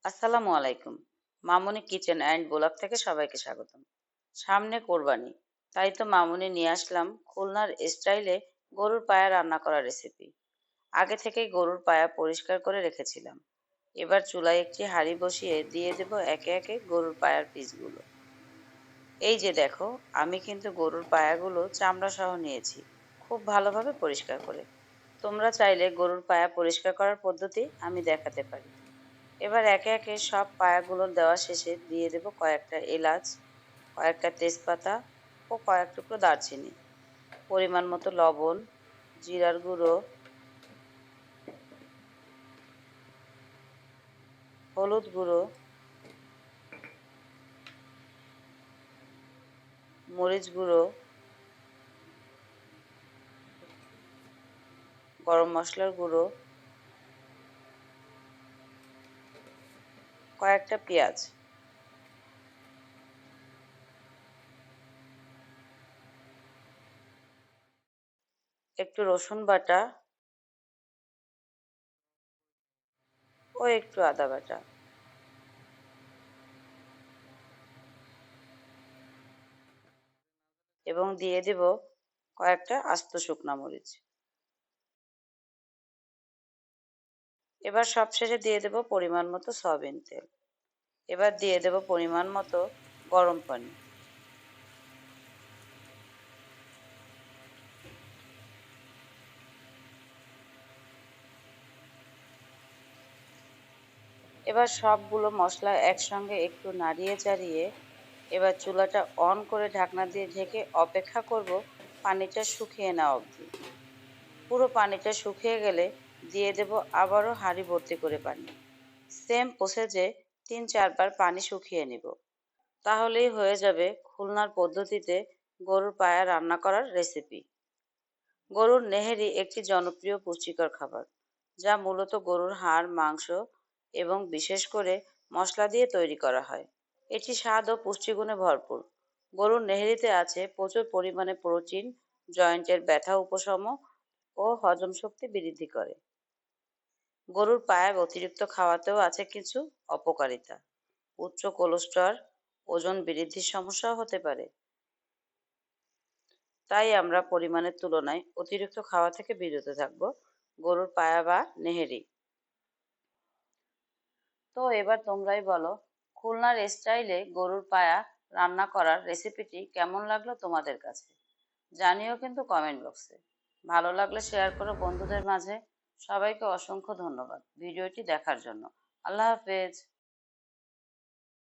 আসসালামু আলাইকুম। মামুনি kitchen and blog থেকে সবাইকে স্বাগতম। সামনে কোরবানি, তাই তো মামুনি নিয়ে আসলাম খুলনার স্টাইলে গরুর পায়া রান্না করার রেসিপি। আগে থেকেই গরুর পায়া পরিষ্কার করে রেখেছিলাম। এবার চুলায় একটি হাঁড়ি বসিয়ে দিয়ে দেব একে একে গরুর পায়ার পিসগুলো। এই যে দেখো, আমি কিন্তু গরুর পায়াগুলো চামড়া সহ নিয়েছি, খুব ভালোভাবে পরিষ্কার করে। তোমরা চাইলে গরুর পায়া পরিষ্কার করার পদ্ধতি আমি দেখাতে পারি। এবার একে একে সব পায়াগুলো দেওয়া শেষে দিয়ে দেব কয়েকটা এলাচ, কয়েকটা তেজপাতা ও কয়েক টুকরো দারচিনি, পরিমাণ মতো লবণ, জিরার গুঁড়ো, হলুদ গুঁড়ো, মরিচ গুঁড়ো, গরম মশলার গুঁড়ো, কয়েকটা পেঁয়াজ, একটু রসুন বাটা ও একটু আদা বাটা, এবং দিয়ে দেব কয়েকটা আস্ত শুকনা মরিচ। এবার সবশেষে দিয়ে দেব পরিমাণ মতো সয়াবিন তেল। এবার দিয়ে দেব পরিমাণ মতো গরম পানি। এবার সবগুলো মশলা একসঙ্গে একটু নাড়িয়ে চাড়িয়ে এবার চুলাটা অন করে ঢাকনা দিয়ে ঢেকে অপেক্ষা করব পানিটা শুকিয়ে নেওয়া অবধি। পুরো পানিটা শুকিয়ে গেলে দিয়ে দেব আবারও হাঁড়ি ভর্তি করে পানি। সেম প্রসেসে 3-4 বার পানি শুকিয়ে নিব। তাহলেই হয়ে যাবে খুলনার পদ্ধতিতে গরুর পায়া রান্না করার রেসিপি। গরুর নেহেরি একটি জনপ্রিয় পুষ্টিকর খাবার, যা মূলত গরুর হাড়, মাংস এবং বিশেষ করে মশলা দিয়ে তৈরি করা হয়। এটি স্বাদ ও পুষ্টিগুণে ভরপুর। গরুর নেহেরিতে আছে প্রচুর পরিমাণে প্রোটিন, জয়েন্টের ব্যথা উপশম ও হজম শক্তি বৃদ্ধি করে। গরুর পায়া অতিরিক্ত খাওয়াতেও আছে কিছু অপকারিতা। উচ্চ কোলেস্টেরল, ওজন বৃদ্ধির সমস্যাও হতে পারে। তাই আমরা পরিমাণের তুলনায় অতিরিক্ত খাওয়া থেকে বিরত থাকব গরুর পায়া বা নেহেরি। তো এবার তোমরাই বলো, খুলনার স্টাইলে গরুর পায়া রান্না করার রেসিপিটি কেমন লাগলো তোমাদের কাছে? জানিও কিন্তু কমেন্ট বক্সে। ভালো লাগলে শেয়ার করো বন্ধুদের মাঝে। সবাইকে অসংখ্য ধন্যবাদ ভিডিওটি দেখার জন্য। আল্লাহ হাফেজ।